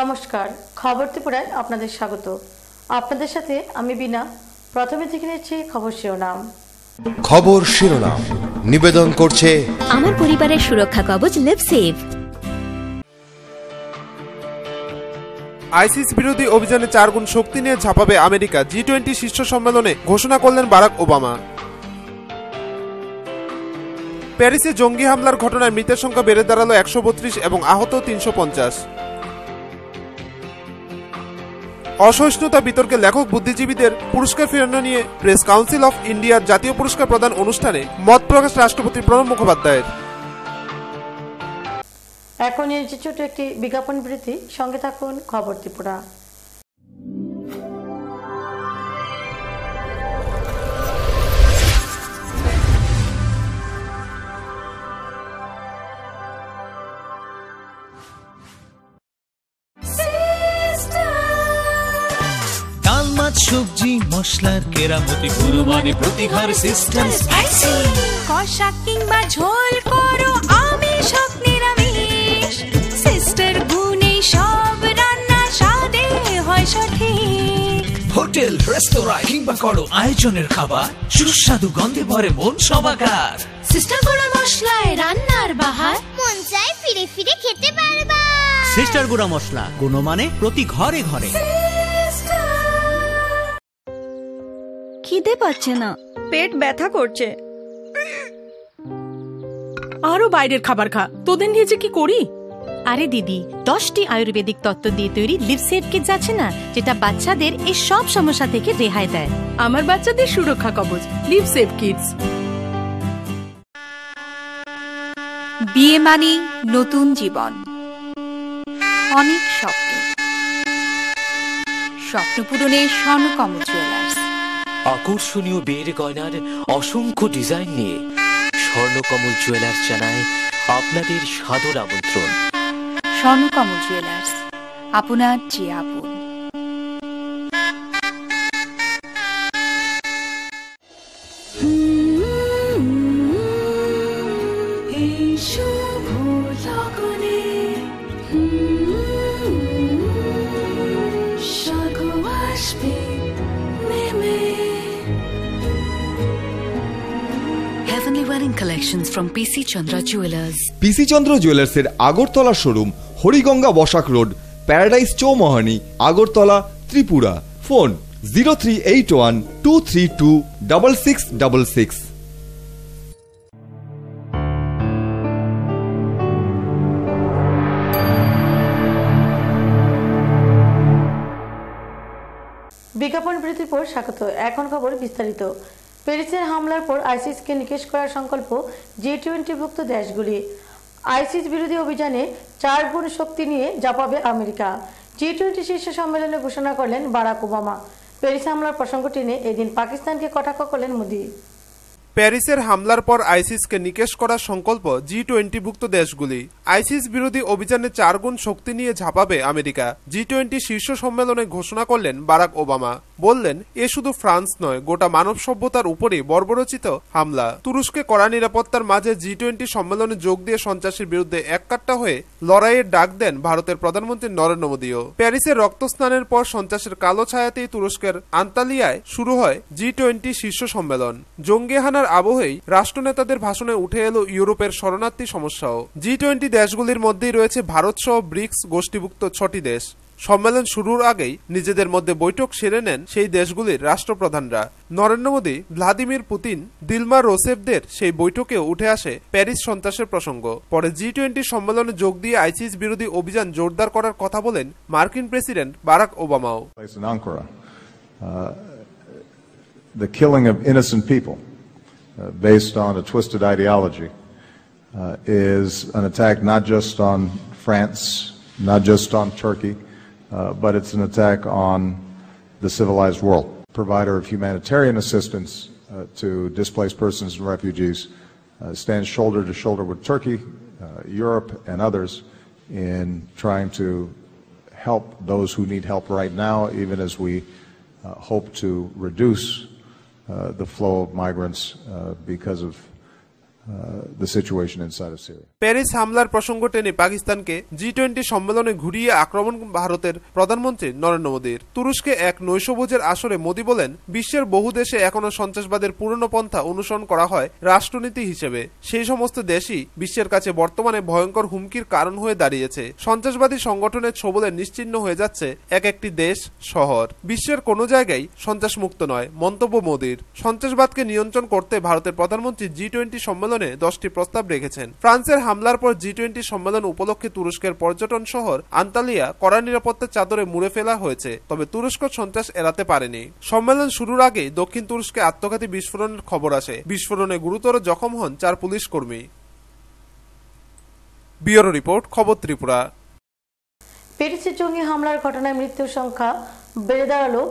নমস্কার, খবর ত্রিপুরায় আপনাদের স্বাগত। আপনাদের সাথে আমি বিনা। প্রথমে দেখে নিচ্ছি খবর শিরোনাম। খবর শিরোনাম নিবেদন করছে আমার পরিবারের সুরক্ষা কবচ লিভসেভ। আইসিস বিরোধী অভিযানে 4 গুণ শক্তি নিয়ে ঝাঁপাবে আমেরিকা, G20 শীর্ষ সম্মেলনে ঘোষণা করলেন বারাক ওবামা। প্যারিসে জঙ্গি হামলার ঘটনায় মৃতের সংখ্যা বেড়ে দাঁড়ালো 132 এবং আহত 350। অসহিষ্ণুতা বিতর্কে লেখক বুদ্ধিজীবীদের পুরস্কার ফেরানো নিয়ে প্রেস কাউন্সিল অফ ইন্ডিয়ার জাতীয় পুরস্কার প্রদান অনুষ্ঠানে মত প্রকাশ রাষ্ট্রপতি প্রণব মুখোপাধ্যায়ের। এখন নিয়েছি ছোট একটি বিজ্ঞাপন বিরতি, সঙ্গে থাকুন খবর ত্রিপুরা। সবজি মশলার কেরামতি গুরু মানে প্রতিঘর সিস্টেম স্পাইসি। কষা কিংবা ঝোল করো আমিষ হোক নিরামিষ, সিস্টার গুণে সব রান্না স্বাদে হয় সঠিক। হোটেল রেস্তোরাঁ কিংবা করো আয়োজনের খাবার, সুস্বাদু গন্ধে ভরে মন সবাকার। সিস্টার গুঁড়া মশলায় রান্নার বাহার, মন চাই ফিরে ফিরে খেতে পারবা। সিস্টার গুঁড়া মশলা গুণমানে প্রতি ঘরে ঘরে। খিদে পাচ্ছে না, পেট ব্যথা করছে। আরো বাইরের খাবার খা, তোদের নিয়ে যে কি করি। আরে দিদি, 10টি আয়ুর্বেদিক তত্ত্ব দিয়ে তৈরি লিভসেভ কিটস আছে না, যেটা বাচ্চাদের এই সব সমস্যা থেকে রেহাই দেয়। আমার বাচ্চাদের সুরক্ষা কবচ লিভসেভ কিটস। বিয়ে মানে নতুন জীবন, অনেক স্বপ্ন, স্বপ্ন পূরণে স্বর্ণকমল জুয়েলার্স। আকর্ষণীয় বিয়ের গয়নার অসংখ্য ডিজাইন নিয়ে স্বর্ণকমল জুয়েলার্স জানায় আপনাদের সাদর আমন্ত্রণ। স্বর্ণকমল জুয়েলার্স, আপনার যে আপন। Collections from PC Chandra Jewelers. PC Chandra Jewelers এর Agartala showroom, Hariganga Basak road, paradise Chowmuhani, Agartala, Tripura. Phone 038123266666। বিজ্ঞাপন বিরতির পর স্বাগত। এখন খবর বিস্তারিত। প্যারিসের হামলার পর আইসিসকে নিকেশ করার সংকল্প G20ভুক্ত দেশগুলি। আইসিস বিরোধী অভিযানে 4 গুণ শক্তি নিয়ে ঝাঁপাবে আমেরিকা। G20 শীর্ষ সম্মেলনে ঘোষণা করলেন বারাক ওবামা। প্যারিস হামলার প্রসঙ্গ টেনে এদিন পাকিস্তানকে কটাক্ষ করলেন মোদি। প্যারিসের হামলার পর আইসিসকে নিকেশ করার সংকল্প G20ভুক্ত দেশগুলি। আইসিস বিরোধী অভিযানে 4 গুণ শক্তি নিয়ে ঝাঁপাবে আমেরিকা। G20 শীর্ষ সম্মেলনে ঘোষণা করলেন বারাক ওবামা। বললেন, এ শুধু ফ্রান্স নয়, গোটা মানব সভ্যতার উপরে বর্বরচিত হামলা। তুরস্কে কড়া নিরাপত্তার মাঝে G20 সম্মেলনে যোগ দিয়ে সন্ত্রাসের বিরুদ্ধে এককাট্টা হয়ে লড়াইয়ের ডাক দেন ভারতের প্রধানমন্ত্রী নরেন্দ্র মোদীও। প্যারিসের রক্তস্নানের পর সন্ত্রাসের কালো ছায়াতেই তুরস্কের আন্তালিয়ায় শুরু হয় G20 শীর্ষ সম্মেলন। জঙ্গি হানার আবহেই রাষ্ট্রনেতাদের ভাষণে উঠে এলো ইউরোপের শরণার্থী সমস্যাও। G20 দেশগুলির মধ্যেই রয়েছে ভারত সহ ব্রিক্স গোষ্ঠীভুক্ত 6টি দেশ। সম্মেলন শুরুর আগেই নিজেদের মধ্যে বৈঠক সেরে নেন সেই দেশগুলির রাষ্ট্রপ্রধানরা। Narendra Modi, Vladimir Putin, Dilma রোসেফদের সেই বৈঠকেও উঠে আসে প্যারিস সন্ত্রাসের প্রসঙ্গ। পরে G20 সম্মেলনে যোগ দিয়ে আইসিস বিরোধী অভিযান জোরদার করার কথা বলেন মার্কিন প্রেসিডেন্ট বারাক ওবামাও। The killing of innocent people based on a twisted ideology is an attack not just on France, not just on Turkey, but it's an attack on the civilized world. Provider of humanitarian assistance to displaced persons and refugees stands shoulder to shoulder with Turkey, Europe, and others in trying to help those who need help right now, even as we hope to reduce the flow of migrants because of the situation inside of Syria. Paris হামলার প্রসঙ্গ টেনে পাকিস্তানকে G20 সম্মেলনে ঘুরিয়ে আক্রমণ ভারতের প্রধানমন্ত্রী নরেন্দ্র মোদীর। তুরস্কে এক নৈশভোজের আসরে মোদী বলেন, বিশ্বের বহু দেশে এখনো সন্ত্রাসবাদের পুরনো পন্থা অনুসরণ করা হয় রাষ্ট্রনীতি হিসেবে। সেই সমস্ত দেশই বিশ্বের কাছে বর্তমানে ভয়ঙ্কর হুমকির কারণ হয়ে দাঁড়িয়েছে। সন্ত্রাসবাদী সংগঠনের ছোবলে নিশ্চিহ্ন হয়ে যাচ্ছে এক একটি দেশ, শহর। বিশ্বের কোনো জায়গায় সন্ত্রাসমুক্ত নয়, মন্তব্য মোদীর। সন্ত্রাসবাদকে নিয়ন্ত্রণ করতে ভারতের প্রধানমন্ত্রী G20 সম্মেলনে 10টি প্রস্তাব রেখেছেন। ফ্রান্সের হামলার পর G20 সম্মেলন উপলক্ষে তুরস্কের পর্যটন শহর আন্তালিয়া কড়া নিরাপত্তার চাদরে মুড়ে ফেলা হয়েছে, তবে তুরস্ক সন্ত্রাস এড়াতে পারেনি। সম্মেলন শুরুর আগে দক্ষিণ তুরস্কে আত্মঘাতী বিস্ফোরণের খবর আসে। বিস্ফোরণে গুরুতর জখম হন 4 পুলিশ কর্মী। ব্যুরো রিপোর্ট, খবর ত্রিপুরা। প্যারিসে জঙ্গি হামলার ঘটনায় মৃত্যুর সংখ্যা বেড়ে দাঁড়ালো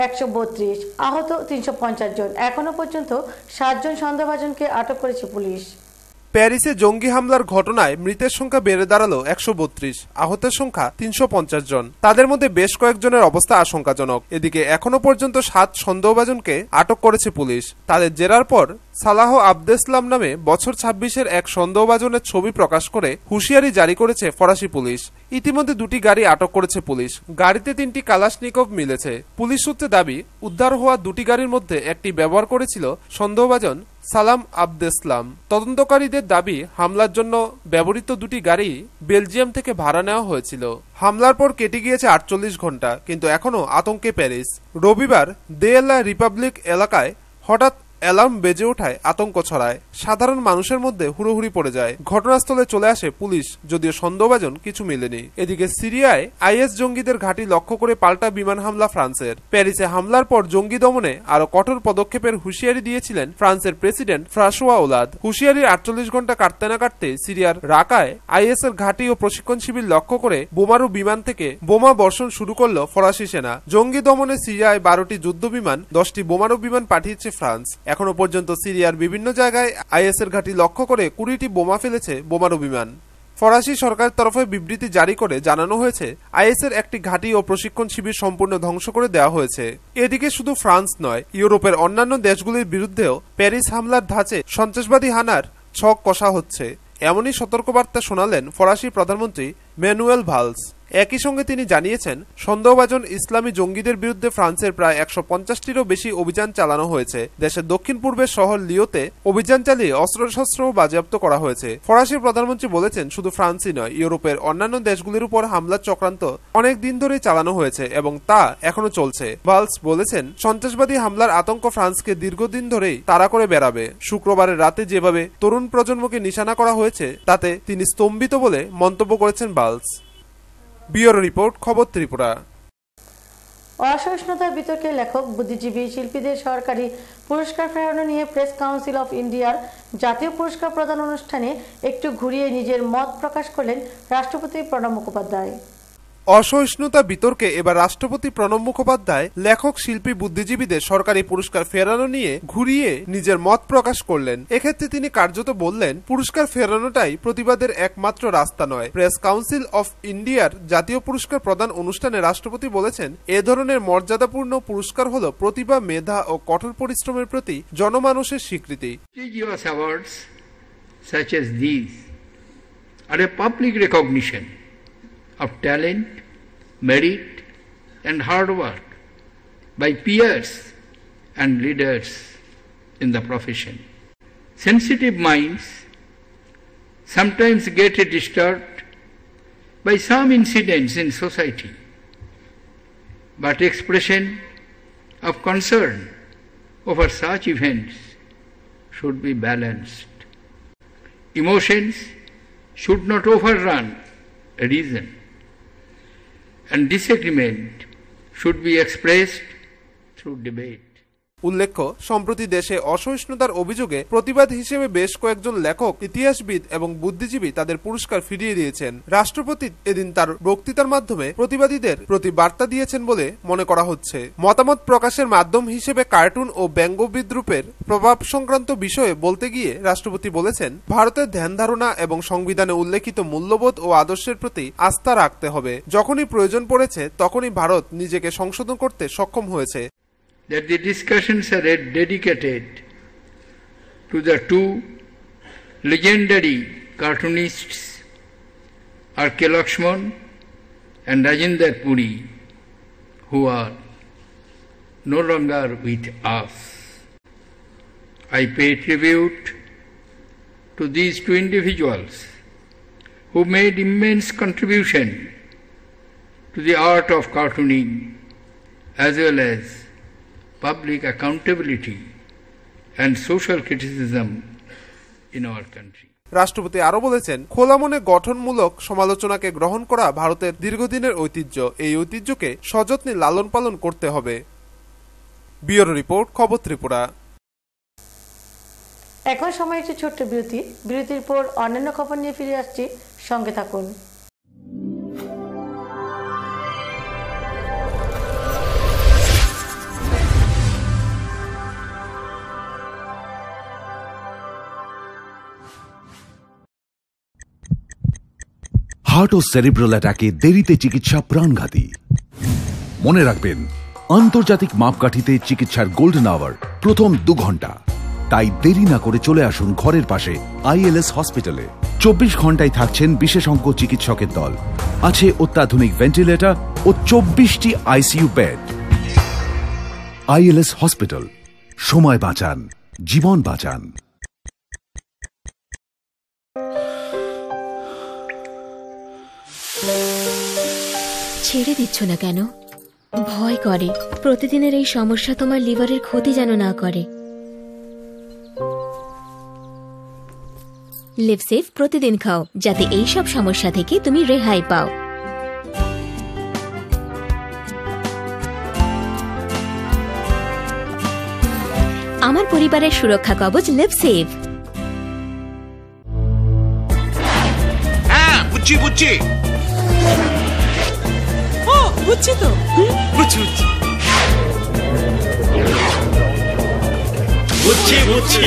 132, আহত 350 জন। এখনো পর্যন্ত 7 জন সন্দেহভাজনকে আটক করেছে পুলিশ। প্যারিসে জঙ্গি হামলার ঘটনায় মৃতের সংখ্যা বেড়ে দাঁড়ালো 132, আহতের সংখ্যা 350 জন। তাদের মধ্যে বেশ কয়েকজনের অবস্থা আশঙ্কাজনক। এদিকে এখনো পর্যন্ত 7 সন্দেহভাজনকে আটক করেছে পুলিশ। তাদের জেরার পর সালাহ আবদেসলাম নামে বছর 26-এর এক সন্দেহভাজনের ছবি প্রকাশ করে হুঁশিয়ারি জারি করেছে ফরাসি পুলিশ। ইতিমধ্যে 2টি গাড়ি আটক করেছে পুলিশ। গাড়িতে 3টি কালাশনিকভ মিলেছে। পুলিশ সূত্রে দাবি, উদ্ধার হওয়া 2টি গাড়ির মধ্যে একটি ব্যবহার করেছিল সন্দেহভাজন সালাম আবদেসলাম। তদন্তকারীদের দাবি, হামলার জন্য ব্যবহৃত 2টি গাড়ি বেলজিয়াম থেকে ভাড়া নেওয়া হয়েছিল। হামলার পর কেটে গিয়েছে 48 ঘন্টা, কিন্তু এখনো আতঙ্কে প্যারিস। রবিবার দে লা রিপাবলিক এলাকায় হঠাৎ অ্যালার্ম বেজে ওঠায় আতঙ্ক ছড়ায়। সাধারণ মানুষের মধ্যে হুড়োহুড়ি পড়ে যায়। ঘটনাস্থলে চলে আসে পুলিশ, যদিও সন্দেহভাজন কিছু মেলেনি। এদিকে সিরিয়ায় আইএস জঙ্গিদের ঘাঁটি লক্ষ্য করে পাল্টা বিমান হামলা ফ্রান্সের। প্যারিসে হামলার পর জঙ্গি দমনে আরো কঠোর পদক্ষেপের হুঁশিয়ারি দিয়েছিলেন ফ্রান্সের প্রেসিডেন্ট ফ্রাঁসোয়া ওলাদ। হুঁশিয়ারির 48 ঘন্টা কাটতে না কাটতে সিরিয়ার রাকায় আইএস এর ঘাঁটি ও প্রশিক্ষণ শিবির লক্ষ্য করে বোমারু বিমান থেকে বোমা বর্ষণ শুরু করল ফরাসি সেনা। জঙ্গি দমনে সিরিয়ায় 12টি যুদ্ধ বিমান, 10টি বোমারু বিমান পাঠিয়েছে ফ্রান্স। এখনো পর্যন্ত সিরিয়ার বিভিন্ন জায়গায় আইএস এর ঘাঁটি লক্ষ্য করে 20টি বোমা ফেলেছে বোমারু বিমান। ফরাসি সরকারের তরফে বিবৃতি জারি করে জানানো হয়েছে, আইএস এর একটি ঘাঁটি ও প্রশিক্ষণ শিবির সম্পূর্ণ ধ্বংস করে দেওয়া হয়েছে। এদিকে শুধু ফ্রান্স নয়, ইউরোপের অন্যান্য দেশগুলির বিরুদ্ধেও প্যারিস হামলার ধাঁচে সন্ত্রাসবাদী হানার ছক কষা হচ্ছে, এমনই সতর্কবার্তা শোনালেন ফরাসি প্রধানমন্ত্রী ম্যানুয়েল ভালস। একই সঙ্গে তিনি জানিয়েছেন, সন্দেহভাজন ইসলামী জঙ্গিদের বিরুদ্ধে ফ্রান্সের প্রায় 150টিরও বেশি অভিযান চালানো হয়েছে। দেশের দক্ষিণ পূর্বের শহর লিওতে অভিযান চালিয়ে অস্ত্রশস্ত্র বাজেয়াপ্ত করা হয়েছে। ফরাসি প্রধানমন্ত্রী বলেছেন, শুধু ফ্রান্সই নয়, ইউরোপের অন্যান্য দেশগুলির উপর হামলার চক্রান্ত অনেক দিন ধরেই চালানো হয়েছে এবং তা এখনো চলছে। ভালস বলেছেন, সন্ত্রাসবাদী হামলার আতঙ্ক ফ্রান্সকে দীর্ঘদিন ধরেই তাড়া করে বেড়াবে। শুক্রবারের রাতে যেভাবে তরুণ প্রজন্মকে নিশানা করা হয়েছে তাতে তিনি স্তম্ভিত বলে মন্তব্য করেছেন ভালস। ব্যুরো রিপোর্ট, খবর ত্রিপুরা। অসহিষ্ণুতার বিতর্কে লেখক, বুদ্ধিজীবী, শিল্পীদের সরকারি পুরস্কার ফেরানো নিয়ে প্রেস কাউন্সিল অফ ইন্ডিয়ার জাতীয় পুরস্কার প্রদান অনুষ্ঠানে একটু ঘুরিয়ে নিজের মত প্রকাশ করলেন রাষ্ট্রপতি প্রণব মুখোপাধ্যায়। অসহিষ্ণুতা বিতর্কে এবার রাষ্ট্রপতি প্রণব মুখোপাধ্যায় লেখক, শিল্পী, বুদ্ধিজীবীদের সরকারি পুরস্কার ফেরানো নিয়ে ঘুরিয়ে নিজের মত প্রকাশ করলেন। এক্ষেত্রে তিনি কার্যত বললেন, পুরস্কার ফেরানোটাই প্রতিবাদের একমাত্র রাস্তা নয়। প্রেস কাউন্সিল অফ ইন্ডিয়ার জাতীয় পুরস্কার প্রদান অনুষ্ঠানে রাষ্ট্রপতি বলেছেন, এ ধরনের মর্যাদাপূর্ণ পুরস্কার হলো প্রতিভা, মেধা ও কঠোর পরিশ্রমের প্রতি জনমানুষের স্বীকৃতি। Prestigious awards such as these are a public recognition of talent, merit and hard work by peers and leaders in the profession. Sensitive minds sometimes get disturbed by some incidents in society, but expression of concern over such events should be balanced. Emotions should not overrun reason, and disagreement should be expressed through debate. উল্লেখ্য, সম্প্রতি দেশে অসহিষ্ণুতার অভিযোগে প্রতিবাদ হিসেবে বেশ কয়েকজন লেখক, ইতিহাসবিদ এবং বুদ্ধিজীবী তাদের পুরস্কার ফিরিয়ে দিয়েছেন। রাষ্ট্রপতি এদিন তার বক্তৃতার মাধ্যমে প্রতিবাদীদের প্রতি বার্তা দিয়েছেন বলে মনে করা হচ্ছে। মতামত প্রকাশের মাধ্যম হিসেবে কার্টুন ও ব্যঙ্গ বিদ্রুপের প্রভাব সংক্রান্ত বিষয়ে বলতে গিয়ে রাষ্ট্রপতি বলেছেন, ভারতের ধ্যান ধারণা এবং সংবিধানে উল্লেখিত মূল্যবোধ ও আদর্শের প্রতি আস্থা রাখতে হবে। যখনই প্রয়োজন পড়েছে তখনই ভারত নিজেকে সংশোধন করতে সক্ষম হয়েছে। That the discussions are dedicated to the two legendary cartoonists R.K. Lakshman and Rajinder Puri, who are no longer with us. I pay tribute to these two individuals who made immense contribution to the art of cartooning as well as public accountability and social criticism in our country. রাষ্ট্রপতি আরো বলেছেন, খোলা মনে গঠনমূলক সমালোচনাকে গ্রহণ করা ভারতের দীর্ঘদিনের ঐতিহ্য। এই ঐতিহ্যকে সযত্নে লালন পালন করতে হবে। ব্যুরো রিপোর্ট, খবর ত্রিপুরা। এখন সময় একটি ছোট্ট বিরতি। বিরতির পর অন্যান্য খবর নিয়ে ফিরে আসছি, সঙ্গে থাকুন। হার্ট ও সেরিব্রাল অ্যাটাকে দেরিতে চিকিৎসা প্রাণঘাতী। মনে রাখবেন, আন্তর্জাতিক মাপকাঠিতে চিকিৎসার গোল্ডেন আওয়ার প্রথম 2 ঘন্টা। তাই দেরি না করে চলে আসুন ঘরের পাশে ILS হসপিটালে। 24 ঘন্টায় থাকছেন বিশেষজ্ঞ চিকিৎসকের দল। আছে অত্যাধুনিক ভেন্টিলেটর ও 24টি ICU বেড। ILS হসপিটাল, সময় বাঁচান, জীবন বাঁচান। ছেড়ে দিচ্ছ না কেন? ভয় করে প্রতিদিনের এই সমস্যা তোমার লিভারের ক্ষতি যেন না করে। লিভসেভ প্রতিদিন খাও, যাতে এই সব সমস্যা থেকে তুমি রেহাই পাও। আমার পরিবারের সুরক্ষা কবচ লিভসেভ। হ্যাঁ, বুঝছি বুঝছি বুঝছি তো, বুঝছি বুঝছি বুঝছি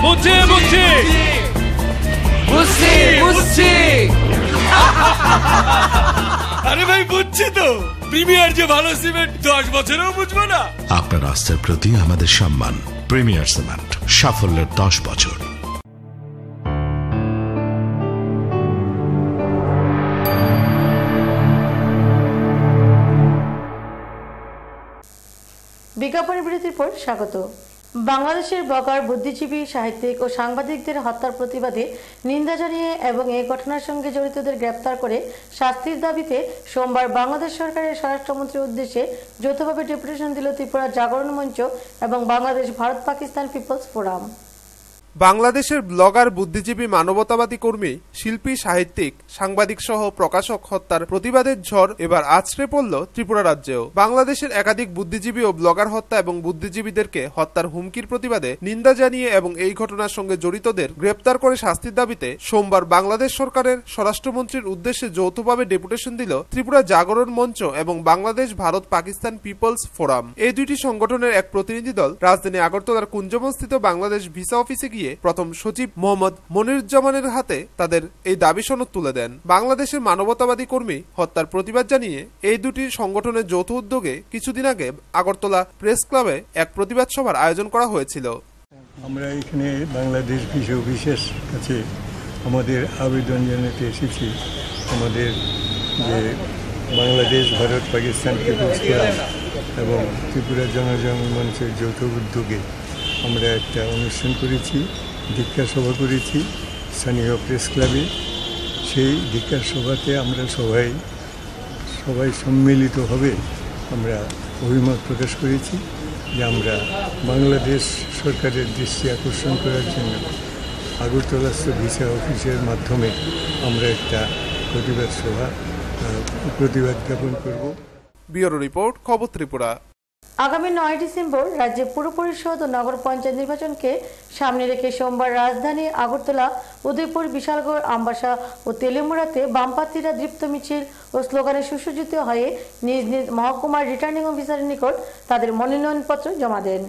বুঝছি বুঝছি বুঝছি বুঝছি আরে ভাই, বুঝছি তো। প্রিমিয়ার যে ভালো সিমেন্ট 10 বছরেও বুঝবো না। আপনার আস্থার প্রতি আমাদের সম্মান। প্রিমিয়ার সিমেন্ট, সাফল্যের 10 বছর। বিজ্ঞাপনের বিরতির পর স্বাগত। বাংলাদেশের ব্লগার, বুদ্ধিজীবী, সাহিত্যিক ও সাংবাদিকদের হত্যার প্রতিবাদে নিন্দা জানিয়ে এবং এই ঘটনার সঙ্গে জড়িতদের গ্রেপ্তার করে শাস্তির দাবিতে সোমবার বাংলাদেশ সরকারের স্বরাষ্ট্রমন্ত্রীর উদ্দেশ্যে যৌথভাবে ডেপুটেশন দিল ত্রিপুরা জাগরণ মঞ্চ এবং বাংলাদেশ ভারত পাকিস্তান পিপলস ফোরাম। বাংলাদেশের ব্লগার, বুদ্ধিজীবী, মানবতাবাদী কর্মী, শিল্পী, সাহিত্যিক, সাংবাদিক সহ প্রকাশক হত্যার প্রতিবাদের ঝড় এবার আছড়ে পড়ল ত্রিপুরা রাজ্যেও। বাংলাদেশের একাধিক বুদ্ধিজীবী ও ব্লগার হত্যা এবং বুদ্ধিজীবীদেরকে হত্যার হুমকির প্রতিবাদে নিন্দা জানিয়ে এবং এই ঘটনার সঙ্গে জড়িতদের গ্রেপ্তার করে শাস্তির দাবিতে সোমবার বাংলাদেশ সরকারের স্বরাষ্ট্রমন্ত্রীর উদ্দেশ্যে যৌথভাবে ডেপুটেশন দিল ত্রিপুরা জাগরণ মঞ্চ এবং বাংলাদেশ ভারত পাকিস্তান পিপলস ফোরাম। এই দুইটি সংগঠনের এক প্রতিনিধি দল রাজধানী আগরতলার কুঞ্জবনস্থিত বাংলাদেশ ভিসা অফিসে গিয়ে প্রথম সচিব মোহাম্মদ মনিরুজ্জামানের হাতে তাদের এই দাবি সনদ তুলে দেন। বাংলাদেশের মানবতাবাদী কর্মী হত্যার প্রতিবাদ জানিয়ে এই দুটি সংগঠনের যৌথ উদ্যোগে কিছুদিন আগে আগরতলা প্রেস ক্লাবে এক প্রতিবাদ সভার আয়োজন করা হয়েছিল। আমরা এখানে বাংলাদেশ ভিসা অফিসের কাছে আমাদের আবেদন জানাতে এসেছি। আমাদের যে বাংলাদেশ ভারত পাকিস্তান পিপলস ফোরাম এবং ত্রিপুরা জনজাগরণ মঞ্চের যৌথ উদ্যোগে আমরা একটা অনুষ্ঠান করেছি, ধিক্কার সভা করেছি স্থানীয় প্রেস ক্লাবে। সেই ধিক্কার সভাতে আমরা সবাই সম্মিলিতভাবে আমরা অভিমত প্রকাশ করেছি যে আমরা বাংলাদেশ সরকারের দৃষ্টি আকর্ষণ করার জন্য আগরতলাস্থ ভিসা অফিসের মাধ্যমে আমরা একটা প্রতিবাদ জ্ঞাপন করব। ব্যুরো রিপোর্ট, খবর ত্রিপুরা। আগামী 9 ডিসেম্বর রাজ্যে পুর পরিষদ ও নগর পঞ্চায়েত নির্বাচনকে সামনে রেখে সোমবার রাজধানী আগরতলা, উদয়পুর, বিশালগড়, আমবাসা ও তেলেমুড়াতে বামপ্রার্থীরা দীপ্ত মিছিল ও স্লোগানে সুসজ্জিত হয়ে নিজ নিজ মহকুমার রিটার্নিং অফিসারের নিকট তাদের মনোনয়নপত্র জমা দেন।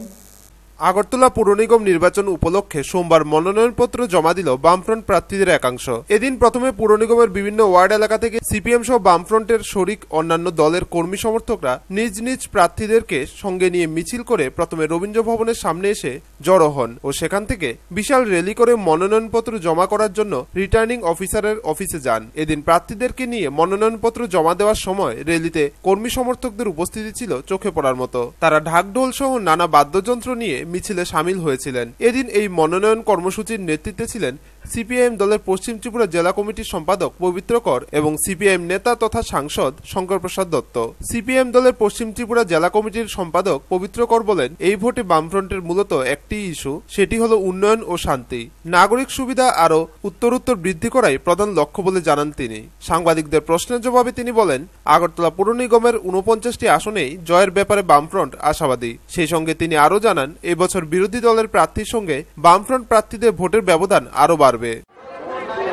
আগরতলা পুর নিগম নির্বাচন উপলক্ষে সোমবার মনোনয়নপত্র জমা দিল বামফ্রন্ট প্রার্থীদের একাংশ। এদিন প্রথমে পুর নিগমের বিভিন্ন ওয়ার্ড এলাকা থেকে সিপিএম সহ বামফ্রন্টের শরিক অন্যান্য দলের কর্মী সমর্থকরা নিজ নিজ প্রার্থীদেরকে সঙ্গে নিয়ে মিছিল করে প্রথমে রবীন্দ্র ভবনের সামনে এসে জড়ো হন ও সেখান থেকে বিশাল র্যালি করে মনোনয়নপত্র জমা করার জন্য রিটার্নিং অফিসারের অফিসে যান। এদিন প্রার্থীদেরকে নিয়ে মনোনয়নপত্র জমা দেওয়ার সময় র্যালিতে কর্মী সমর্থকদের উপস্থিতি ছিল চোখে পড়ার মতো। তারা ঢাকঢোল সহ নানা বাদ্যযন্ত্র নিয়ে মিছিলে সামিল হয়েছিলেন। এদিন এই মনোনয়ন কর্মসূচির নেতৃত্বে ছিলেন সিপিআইএম দলের পশ্চিম ত্রিপুরা জেলা কমিটির সম্পাদক পবিত্র কর এবং সিপিআইএম নেতা তথা সাংসদ শঙ্কর প্রসাদ দত্ত। সিপিআইএম দলের পশ্চিম ত্রিপুরা জেলা কমিটির সম্পাদক পবিত্র কর বলেন, এই ভোটে বামফ্রন্টের মূলত একটি ইস্যু, সেটি হলো উন্নয়ন ও শান্তি। নাগরিক সুবিধা আরও উত্তরোত্তর বৃদ্ধি করাই প্রধান লক্ষ্য বলে জানান তিনি। সাংবাদিকদের প্রশ্নের জবাবে তিনি বলেন, আগরতলা পুর নিগমের 49টি আসনেই জয়ের ব্যাপারে বামফ্রন্ট আশাবাদী। সেই সঙ্গে তিনি আরও জানান, এবছর বিরোধী দলের প্রার্থীর সঙ্গে বামফ্রন্ট প্রার্থীদের ভোটের ব্যবধান আরও বাড়বে।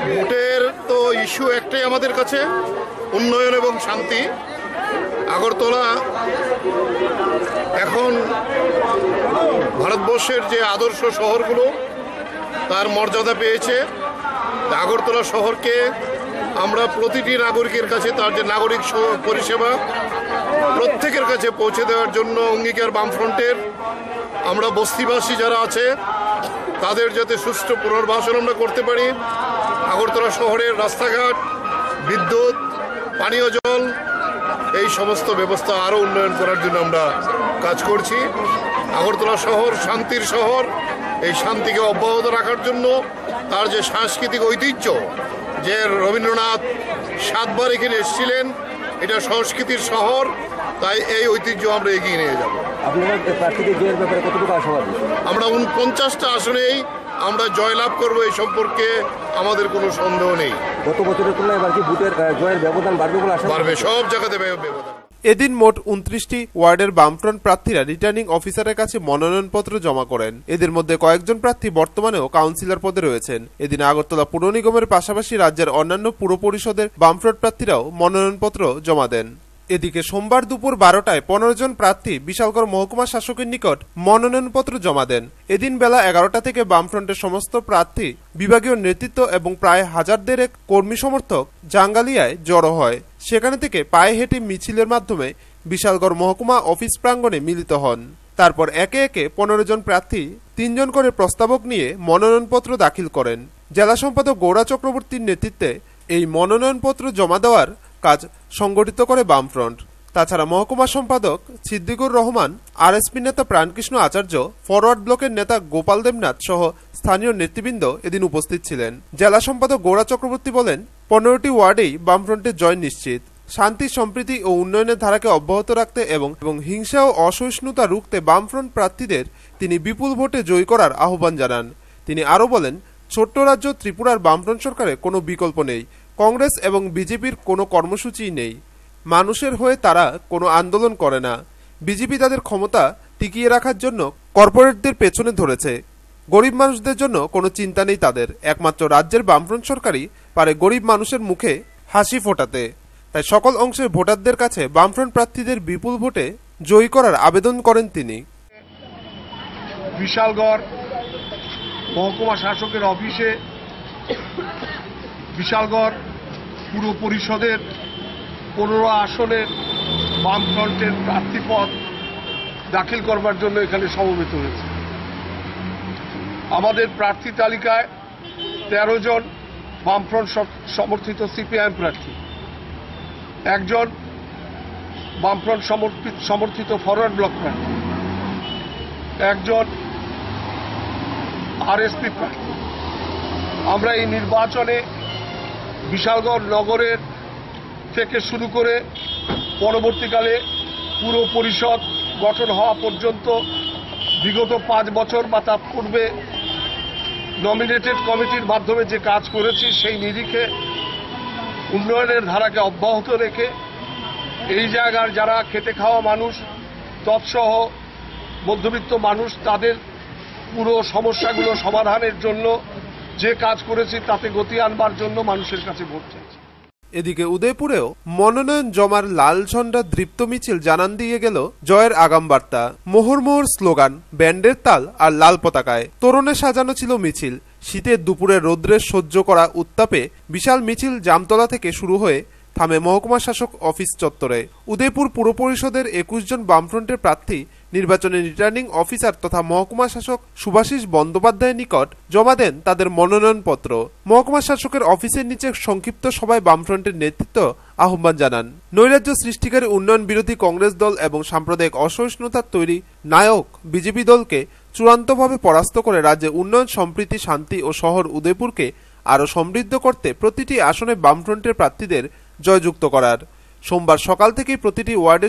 ভোটের তো ইস্যু একটাই আমাদের কাছে, উন্নয়ন এবং শান্তি। আগরতলা এখন ভারতবর্ষের যে আদর্শ শহরগুলো তার মর্যাদা পেয়েছে। আগরতলা শহরকে আমরা প্রতিটি নাগরিকের কাছে তার যে নাগরিক পরিষেবা প্রত্যেকের কাছে পৌঁছে দেওয়ার জন্য অঙ্গীকার বামফ্রন্টের। আমরা বস্তিবাসী যারা আছে তাদের যাতে সুষ্ঠু পুনর্বাসন আমরা করতে পারি, আগরতলা শহরের রাস্তাঘাট, বিদ্যুৎ, পানীয় জল এই সমস্ত ব্যবস্থা আরও উন্নয়ন করার জন্য আমরা কাজ করছি। আগরতলা শহর শান্তির শহর, এই শান্তিকে অব্যাহত রাখার জন্য তার যে সাংস্কৃতিক ঐতিহ্য, যে রবীন্দ্রনাথ 7 বার এখানে এসেছিলেন, এটা সংস্কৃতির শহর, তাই এই ঐতিহ্য আমরা এগিয়ে নিয়ে যাব। আমরা 49টা আসনেই আমরা জয়লাভ করবো, এই সম্পর্কে আমাদের কোনো সন্দেহ নেই। গত বছরের তুলনায় এবার কি ভোটের জয়ের ব্যবধান বাড়বে বলে আশা? বাড়বে, সব জায়গাতে ব্যবধান। এদিন মোট 29টি ওয়ার্ডের বামফ্রন্ট প্রার্থীরা রিটার্নিং অফিসারের কাছে মনোনয়নপত্র জমা করেন। এদের মধ্যে কয়েকজন প্রার্থী বর্তমানেও কাউন্সিলর পদে রয়েছেন। এদিন আগরতলা পুর নিগমের পাশাপাশি রাজ্যের অন্যান্য পুর পরিষদের বামফ্রন্ট প্রার্থীরাও মনোনয়নপত্র জমা দেন। এদিকে সোমবার দুপুর 12টায় 15 জন প্রার্থী বিশালগড় মহকুমা শাসকের নিকট মনোনয়নপত্র জমা দেন। এদিন বেলা 11টা থেকে বামফ্রন্টের সমস্ত প্রার্থী, বিভাগীয় নেতৃত্ব এবং প্রায় 1000 কর্মী সমর্থক জাঙ্গালিয়ায় জড়ো হয়। সেখানে থেকে পায়ে হেঁটে মিছিলের মাধ্যমে বিশালগড় মহকুমা অফিস প্রাঙ্গণে মিলিত হন। তারপর একে একে 15 জন প্রার্থী 3 জন করে প্রস্তাবক নিয়ে মনোনয়নপত্র দাখিল করেন। জেলা সম্পাদক গৌরা চক্রবর্তীর নেতৃত্বে এই মনোনয়নপত্র জমা দেওয়ার কাজ সংগঠিত করে বামফ্রন্ট। তাছাড়া মহকুমা সম্পাদক সিদ্দিকুর রহমান, আরএসপি নেতা প্রাণকৃষ্ণ আচার্য, ফরওয়ার্ড ব্লকের নেতা গোপাল দেবনাথ সহ স্থানীয় নেতৃবৃন্দ এদিন উপস্থিত ছিলেন। জেলা সম্পাদক গৌরা চক্রবর্তী বলেন, 15টি ওয়ার্ডেই বামফ্রন্টের জয় নিশ্চিত। শান্তি, সম্প্রীতি ও উন্নয়নের ধারাকে অব্যাহত রাখতে এবং হিংসা ও অসহিষ্ণুতা রুখতে বামফ্রন্ট প্রার্থীদের তিনি বিপুল ভোটে জয়ী করার আহ্বান জানান। তিনি আরও বলেন, ছোট্ট রাজ্য ত্রিপুরার বামফ্রন্ট সরকারের কোনো বিকল্প নেই। কংগ্রেস এবং বিজেপির কোনো কর্মসূচি নেই। মানুষের হয়ে তারা কোনো আন্দোলন করে না। বিজেপি তাদের ক্ষমতা টিকিয়ে রাখার জন্য কর্পোরেটদের পেছনে ধরেছে। গরিব মানুষদের জন্য কোনো চিন্তা নেই তাদের। একমাত্র রাজ্যের বামফ্রন্ট সরকারই পারে গরিব মানুষের মুখে হাসি ফোটাতে। তাই সকল অংশের ভোটারদের কাছে বামফ্রন্ট প্রার্থীদের বিপুল ভোটে জয়ী করার আবেদন করেন তিনি। বিশালগড় মহকুমা শাসকের অফিসে বিশালগড় পুর পরিষদের 15 আসনের বামফ্রন্টের প্রার্থীপদ দাখিল করবার জন্য এখানে সমবেত হয়েছে। আমাদের প্রার্থী তালিকায় 13 জন বামফ্রন্ট সমর্থিত সিপিআইএম প্রার্থী, 1 জন বামফ্রন্ট সমর্থিত ফরওয়ার্ড ব্লক প্রার্থী, 1 জন আরএসপি প্রার্থী। আমরা এই নির্বাচনে বিশালগড় নগরের থেকে শুরু করে পরবর্তীকালে পুর পরিষদ গঠন হওয়া পর্যন্ত বিগত 5 বছর বা তার পূর্বে নমিনেটেড কমিটির মাধ্যমে যে কাজ করেছি, সেই নিরিখে উন্নয়নের ধারাকে অব্যাহত রেখে এই জায়গার যারা খেটে খাওয়া মানুষ, তৎসহ মধ্যবিত্ত মানুষ, তাদের পুরো সমস্যাগুলো সমাধানের জন্য যে কাজ করেছি তাতে গতি আনবার জন্য মানুষের কাছে ভোট চাইছি। এদিকে উদয়পুরেও মনোনয়ন জমার লাল ঝন্ডা দীপ্ত মিছিল জানান দিয়ে গেল জয়ের আগাম বার্তা। মোহর মোহর স্লোগান, ব্যান্ডের তাল আর লাল পতাকায় তোরণে সাজানো ছিল মিছিল। শীতের দুপুরে রৌদ্রের সহ্য করা উত্তাপে বিশাল মিছিল জামতলা থেকে শুরু হয়ে থামে মহকুমা শাসক অফিস চত্বরে। উদয়পুর পুর পরিষদের 21 জন বামফ্রন্টের প্রার্থী নির্বাচনের রিটার্নিং অফিসার তথা মহকুমা শাসক শুভাশিস বন্দ্যোপাধ্যায়ের নিকট জমা দেন তাদের মনোনয়নপত্র। মহকুমা শাসকের অফিসের নিচে সংক্ষিপ্ত সভায় বামফ্রন্টের নেতৃত্ব আহ্বান জানান। নৈরাজ্য সৃষ্টিকারী উন্নয়ন বিরোধী কংগ্রেস দল এবং সাম্প্রদায়িক অসহিষ্ণুতার তৈরি নায়ক বিজেপি দলকে চূড়ান্তভাবে পরাস্ত করে রাজ্যে উন্নয়ন, সম্প্রীতি, শান্তি ও শহর উদয়পুরকে আরও সমৃদ্ধ করতে প্রতিটি আসনে বামফ্রন্টের প্রার্থীদের জয়যুক্ত করার। সোমবার সকাল থেকেই প্রতিটি ওয়ার্ডে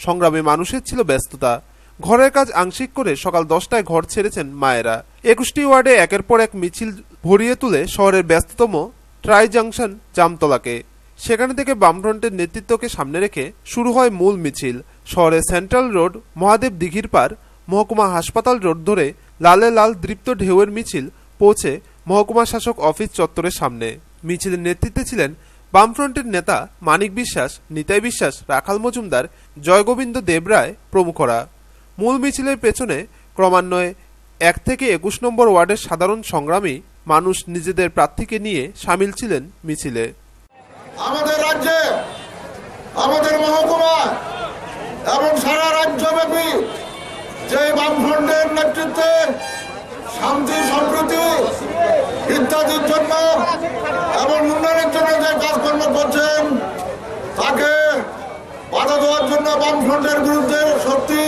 সংগ্রামে মানুষের ছিল ব্যস্ততা। ঘরের কাজ আংশিক করে সকাল 10টায় ঘর ছেড়েছেন মায়েরা। 21টি ওয়ার্ডে একের পর এক মিছিল ভরিয়ে তুলে শহরের ব্যস্ততম ট্রাই জাংশন জামতলাকে। সেখানে থেকে বামফ্রন্টের নেতৃত্বকে সামনে রেখে শুরু হয় মূল মিছিল। শহরের সেন্ট্রাল রোড, মহাদেব দিঘির পার, মহকুমা হাসপাতাল রোড ধরে লালে লাল দীপ্ত ঢেউয়ের মিছিল পৌঁছে মহকুমা শাসক অফিস চত্বরের সামনে। মিছিলের নেতৃত্বে ছিলেন বামফ্রন্টের নেতা মানিক বিশ্বাস, নিতাই বিশ্বাস, রাখাল মজুমদার, জয়গোবিন্দ দেবরায় প্রমুখরা। মূল মিছিলের পেছনে ক্রমান্বয়ে 1 থেকে 21 নম্বর ওয়ার্ডের সাধারণ সংগ্রামী মানুষ নিজেদের প্রার্থীকে নিয়ে সামিল ছিলেন মিছিলে। আমাদের রাজ্যে, আমাদের মহকুমা এবং সারা রাজ্যব্যাপী যে বামফ্রন্টের নেতৃত্বে শান্তি, সম্প্রীতি ইত্যাদির জন্য এবং উন্নয়নের জন্য যে কাজকর্ম করছেন তাকে বাধা দেওয়ার জন্য বামফ্রন্টের বিরুদ্ধে শক্তি,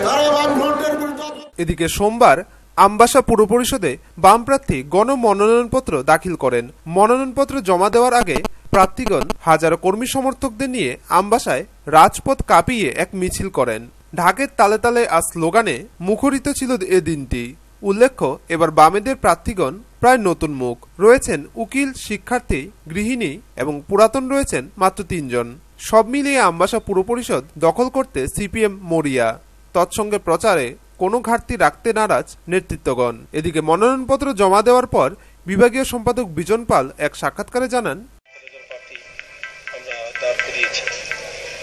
তারা বামফ্রন্টের বিরুদ্ধে। এদিকে সোমবার আমবাসা পুর পরিষদে বাম প্রার্থী গণ মনোনয়নপত্র দাখিল করেন। মনোনয়নপত্র জমা দেওয়ার আগে প্রার্থীগণ হাজারো কর্মী সমর্থকদের নিয়ে আমবাসায় রাজপথ কাঁপিয়ে এক মিছিল করেন। ঢাকের তালে তালে আর স্লোগানে মুখরিত ছিল এ দিনটি। উল্লেখ্য, এবার বামেদের প্রার্থীগণ প্রায় নতুন মুখ। রয়েছেন উকিল, শিক্ষার্থী, গৃহিণী এবং পুরাতন রয়েছেন মাত্র 3 জন। সব মিলিয়ে আমবাসা পুর পরিষদ দখল করতে সিপিএম মরিয়া। তৎসঙ্গে প্রচারে কোনো ঘাটতি রাখতে নারাজ নেতৃত্বগণ। এদিকে মনোনয়নপত্র জমা দেওয়ার পর বিভাগীয় সম্পাদক বিজন পাল এক সাক্ষাৎকারে জানান,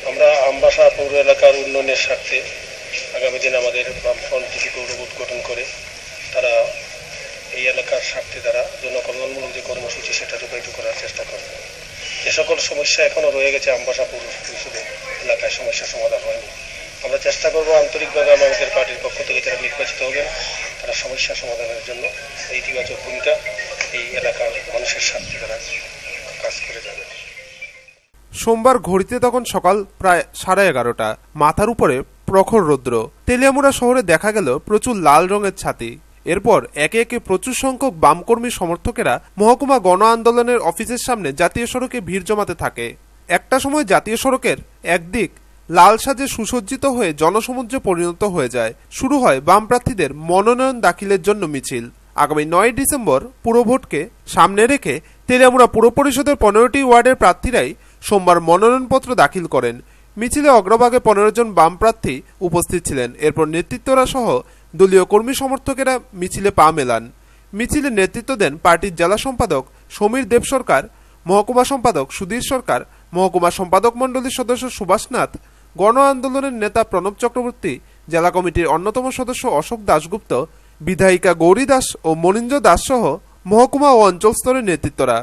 আমরা আমবাসা পৌর এলাকার উন্নয়নের স্বার্থে আগামী দিন আমাদের বামফ্রন্ট থেকে পৌরবোধ গঠন করে তারা এই এলাকার স্বার্থে দ্বারা জনকল্যাণমূলক যে কর্মসূচি সেটা রূপায়িত করার চেষ্টা করবে। যে সকল সমস্যা এখনো রয়ে গেছে আমবাসা পৌর পরিষদের এলাকায় সমস্যা সমাধান হয়নি, আমরা চেষ্টা করব আন্তরিকভাবে আমাদের পার্টির পক্ষ থেকে যারা নির্বাচিত হবেন তারা সমস্যা সমাধানের জন্য এই ইতিবাচক ভূমিকা এই এলাকার মানুষের স্বার্থে তারা কাজ করে যাবে। সোমবার ঘড়িতে তখন সকাল প্রায় 11:30। মাথার উপরে প্রখর রৌদ্র। তেলিয়ামুড়া শহরে দেখা গেল প্রচুর লাল রঙের ছাতি। এরপর একে একে প্রচুর সংখ্যক বামকর্মী সমর্থকেরা মহকুমা গণ আন্দোলনের অফিসের সামনে জাতীয় সড়কে ভিড় জমাতে থাকে। একটা সময় জাতীয় সড়কের একদিক লাল সাজে সুসজ্জিত হয়ে জনসমুদ্রে পরিণত হয়ে যায়। শুরু হয় বাম প্রার্থীদের মনোনয়ন দাখিলের জন্য মিছিল। আগামী 9 ডিসেম্বর পুরভোটকে সামনে রেখে তেলিয়ামুড়া পুর পরিষদের 15টি ওয়ার্ডের প্রার্থীরাই সোমবার মনোনয়নপত্র দাখিল করেন। মিছিলে অগ্রভাগে 15 জন বাম প্রার্থী উপস্থিত ছিলেন। এরপর নেতৃত্বরা সহ দলীয় কর্মী সমর্থকেরা মিছিলে পা মেলান। মিছিলে নেতৃত্ব দেন পার্টির জেলা সম্পাদক সমীর দেব সরকার, মহকুমা সম্পাদক সুধীর সরকার, মহকুমা সম্পাদক মণ্ডলীর সদস্য সুভাষ নাথ, গণ আন্দোলনের নেতা প্রণব চক্রবর্তী, জেলা কমিটির অন্যতম সদস্য অশোক দাশগুপ্ত, বিধায়িকা গৌরী দাস ও মনীন্দ্র দাস সহ মহকুমা ও অঞ্চল স্তরের নেতৃত্বরা।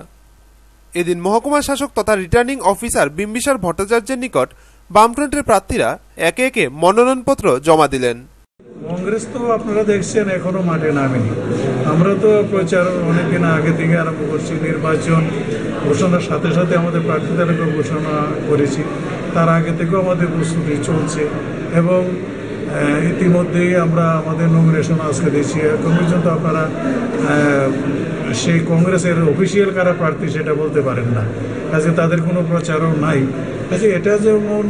এদিন মহকুমা শাসক তথা রিটার্নিং অফিসার বিম্বিসার ভট্টাচার্যের নিকট বামফ্রন্টের প্রার্থীরা একে একে মনোনয়নপত্র জমা দিলেন। কংগ্রেস তো আপনারা দেখছেন এখনো মাঠে নামেনি। আমরা তো প্রচার অনেকদিন আগে থেকে আরম্ভ করছি। নির্বাচন ঘোষণার সাথে সাথে আমাদের প্রার্থী তালিকা ঘোষণা করেছি। তার আগে থেকেও আমাদের প্রস্তুতি চলছে এবং ইতিমধ্যেই আমরা আমাদের নমিনেশন আজকে দিয়েছি। এখন পর্যন্ত আপনারা সেই কংগ্রেসের অফিসিয়াল কারা প্রার্থী সেটা বলতে পারেন না, কাজে তাদের কোনো প্রচারও নাই। কাজে এটা যেমন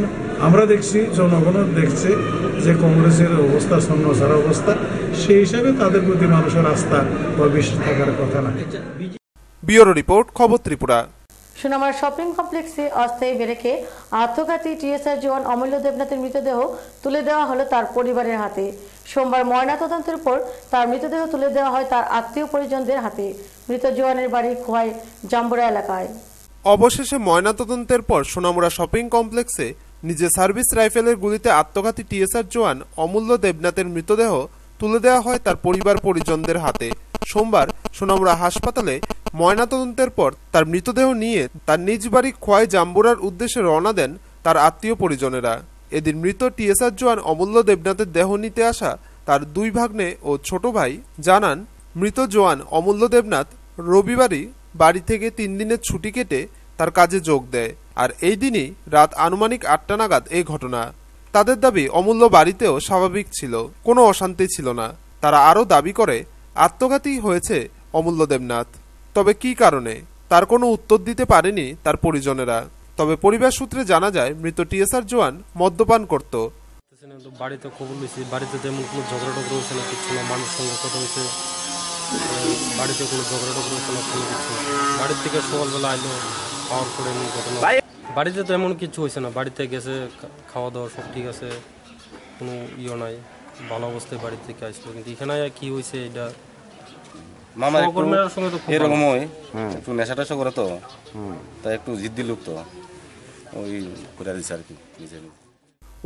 আমরা দেখছি, জনগণও দেখছে যে কংগ্রেসের অবস্থা শূন্যছাড়া অবস্থা, সেই হিসাবে তাদের প্রতি মানুষের আস্থা বা বিশ্বাস থাকার কথা না। ব্যুরো রিপোর্ট, খবর ত্রিপুরা। সোনামার শপিং কমপ্লেক্সে অস্থায়ী বেরেকে আত্মঘাতী টিএসআর জওয়ান অমূল্য দেবনাথের মৃতদেহ তুলে দেওয়া হলো তার পরিবারের হাতে। সোমবার ময়নাতদন্তের পর তার মৃতদেহ তুলে দেওয়া হয় তার আত্মীয় পরিজনদের হাতে। মৃত জওয়ানের বাড়ি খোয়াই জাম্বুরা এলাকায়। অবশেষে ময়নাতদন্তের পর সোনামুড়া শপিং কমপ্লেক্সে নিজে সার্ভিস রাইফেলের গুলিতে আত্মঘাতী টিএসআর জওয়ান অমূল্য দেবনাথের মৃতদেহ তুলে দেওয়া হয় তার পরিবার পরিজনদের হাতে। সোমবার সোনামুড়া হাসপাতালে ময়নাতদন্তের পর তার মৃতদেহ নিয়ে তার নিজ বাড়ি খোয়াই জাম্বুরার উদ্দেশ্যে রওনা দেন তার আত্মীয় পরিজনেরা। এদিন মৃত টিএসআর জওয়ান অমূল্য দেবনাথের দেহ নিতে আসা তার দুই ভাগ্নে ও ছোট ভাই জানান, মৃত জওয়ান অমূল্য দেবনাথ রবিবারই বাড়ি থেকে 3 দিনের ছুটি কেটে তার কাজে যোগ দেয়। আর এই দিনই রাত আনুমানিক 8টা নাগাদ এই ঘটনা। তাদের দাবি অমূল্য বাড়িতেও স্বাভাবিক ছিল, কোনো অশান্তি ছিল না। তারা আরও দাবি করে আত্মঘাতী হয়েছে অমূল্য দেবনাথ। তবে কি কারণে তার কোনো উত্তর দিতে পারেনি তার পরিজনেরা। তবে পরিবার সূত্রে জানা যায় মৃত টিএসআর জওয়ান মদ্যপান করত। বাড়িতে খবর নিয়েছি, বাড়িতে তেমন কোনো ঝগড়া টগড়া হয়েছে না, কিছু না। মানুষ সঙ্গে কথা হয়েছে, বাড়িতে কোনো ঝগড়া টগড়া হয়েছে না, কোনো কিছু। বাড়ির থেকে সকালবেলা আইলো, পাওয়ার করে এমন ঘটনা। বাড়িতে তো এমন কিছু হয়েছে না, বাড়িতে গেছে, খাওয়া দাওয়া সব ঠিক আছে, কোনো ইয়ে নাই, ভালো অবস্থায় বাড়ি থেকে আসলো। কিন্তু এখানে কি হয়েছে এটা এরকম হয়, একটু নেশা টেশা করে তো, তাই একটু জিদ্দি লোক তো ওই করে দিচ্ছে আর কি।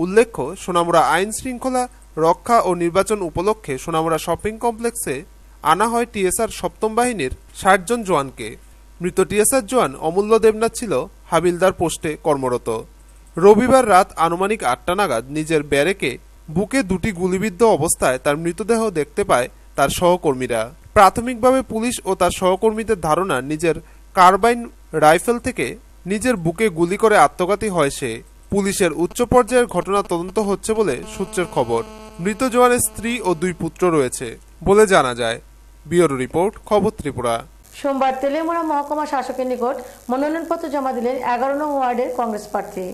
উল্লেখ্য, সোনামুড়া আইন শৃঙ্খলা রক্ষা ও নির্বাচন উপলক্ষে সোনামুড়া শপিং কমপ্লেক্সে আনা হয় টিএসআর সপ্তম বাহিনীর 60 জন জওয়ানকে। মৃত টিএসআর জওয়ান অমূল্য দেবনাথ ছিল হাবিলদার পোস্টে কর্মরত। রবিবার রাত আনুমানিক 8টা নাগাদ নিজের ব্যারেকে বুকে 2টি গুলিবিদ্ধ অবস্থায় তার মৃতদেহ দেখতে পায় তার সহকর্মীরা। প্রাথমিকভাবে পুলিশ ও তার সহকর্মীদের ধারণা নিজের কার্বাইন রাইফেল থেকে নিজের বুকে গুলি করে আত্মঘাতী হয় সে। পুলিশের উচ্চ পর্যায়ের ঘটনা তদন্ত হচ্ছে বলে সূত্রের খবর। মৃত জওয়ানের স্ত্রী ও 2 পুত্র রয়েছে বলে জানা যায়। ব্যুরো রিপোর্ট, খবর ত্রিপুরা। সোমবার তেলিয়ামুড়া মহকুমা শাসকের নিকট মনোনয়নপত্র জমা দিলেন 11 নং ওয়ার্ডের কংগ্রেস প্রার্থী।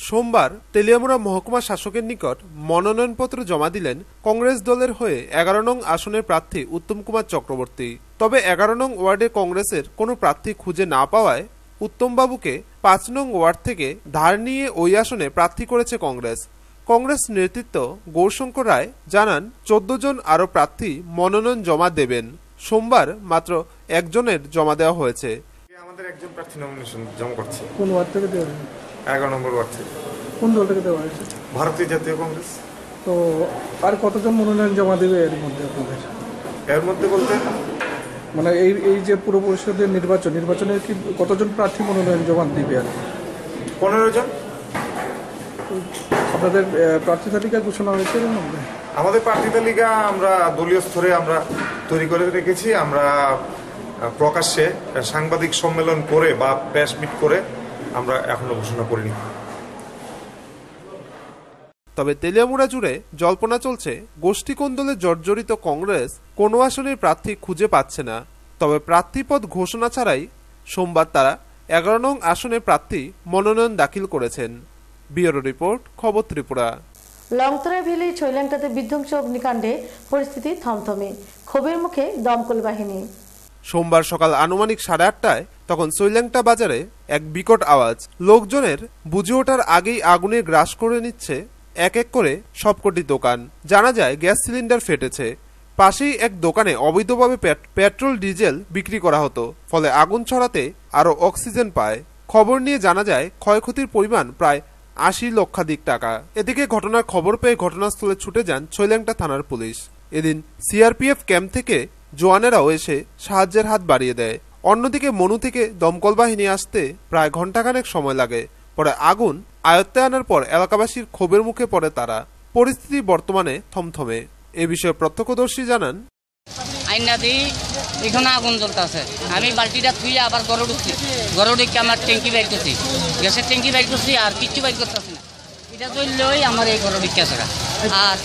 সোমবার তেলিয়ামুড়া মহকুমা শাসকের নিকট মনোনয়নপত্র জমা দিলেন কংগ্রেস দলের হয়ে 11 নং আসনের প্রার্থী উত্তম কুমার চক্রবর্তী। তবে 11 নং ওয়ার্ডে কংগ্রেসের কোনো প্রার্থী খুঁজে না পাওয়ায় উত্তমবাবুকে 5 নং ওয়ার্ড থেকে ধার নিয়ে ওই আসনে প্রার্থী করেছে কংগ্রেস। কংগ্রেস নেতৃত্ব গৌরশঙ্কর রায় জানান, 14 জন আরও প্রার্থী মনোনয়ন জমা দেবেন। সোমবার মাত্র একজনের জমা দেওয়া হয়েছে। আমাদের একজন প্রার্থী নমিনেশন জমা করছে। কোন ওয়ার্ড থেকে দেওয়া হয়েছে? 11 নম্বর ওয়ার্ড থেকে। কোন দল থেকে দেওয়া হয়েছে? ভারতীয় জাতীয় কংগ্রেস। তো আর কতজন মনোনয়ন জমা দেবে এর মধ্যে আপনাদের? এর মধ্যে বলতে মানে এই যে পুর পরিষদের নির্বাচনের কি কতজন প্রার্থী মনোনয়ন জমা দিবে? আর 15 জন। আপনাদের প্রার্থী তালিকা ঘোষণা হয়েছে এর মধ্যে? আমাদের প্রার্থী তালিকা আমরা দলীয় স্তরে আমরা তৈরি করে রেখেছি। আমরা প্রকাশ্যে সাংবাদিক সম্মেলন করে বা প্রেস মিট করে আমরা এখনো ঘোষণা করিনি। তবে তেলিয়ামুড়া জুড়ে জল্পনা চলছে, গোষ্ঠী কোন্দলে জর্জরিত কংগ্রেস কোনো আসনের প্রার্থী খুঁজে পাচ্ছে না। তবে প্রার্থীপদ ঘোষণা ছাড়াই সোমবার তারা 11 নং আসনে প্রার্থী মনোনয়ন দাখিল করেছেন। ব্যুরো রিপোর্ট, খবর ত্রিপুরা। লংতরা ভ্যালি ছৈল্যাংটাতে বিধ্বংসী অগ্নিকাণ্ডে পরিস্থিতি থমথমে, ক্ষোভের মুখে দমকল বাহিনী। সোমবার সকাল আনুমানিক 8:30টায় তখন ছৈল্যাংটা বাজারে এক বিকট আওয়াজ। লোকজনের বুঝে ওঠার আগেই আগুনে গ্রাস করে নিচ্ছে এক এক করে সবকটি দোকান। জানা যায় গ্যাস সিলিন্ডার ফেটেছে। পাশেই এক দোকানে অবৈধভাবে পেট্রোল ডিজেল বিক্রি করা হতো, ফলে আগুন ছড়াতে আরও অক্সিজেন পায়। খবর নিয়ে জানা যায় ক্ষয়ক্ষতির পরিমাণ প্রায় 80 লক্ষাধিক টাকা। এদিকে ঘটনার খবর পেয়ে ঘটনাস্থলে ছুটে যান ছৈল্যাংটা থানার পুলিশ। এদিন সিআরপিএফ ক্যাম্প থেকে জওয়ানেরাও এসে সাহায্যের হাত বাড়িয়ে দেয়। অন্যদিকে মনু থেকে দমকল বাহিনী আসতে প্রায় ঘণ্টাখানেক সময় লাগে। পরে আগুন আয়ত্তে আনার পর এলাকাবাসীর ক্ষোভের মুখে পড়ে তারা। পরিস্থিতি বর্তমানে থমথমে। এ বিষয়ে প্রত্যক্ষদর্শী জানান, এখানে আগুন জ্বলতেছে, আমি বালতিটা ধুয়ে আবার গড়ে ঢুকছি, গড়ে ঢুকে আমার ট্যাঙ্কি বাইর করছি, গ্যাসের ট্যাঙ্কি বাইর করছি, আর কিচ্ছু বাইর করতেছি না। এটা জ্বললেই আমার এই গড়ে ঢুকে আছে। আর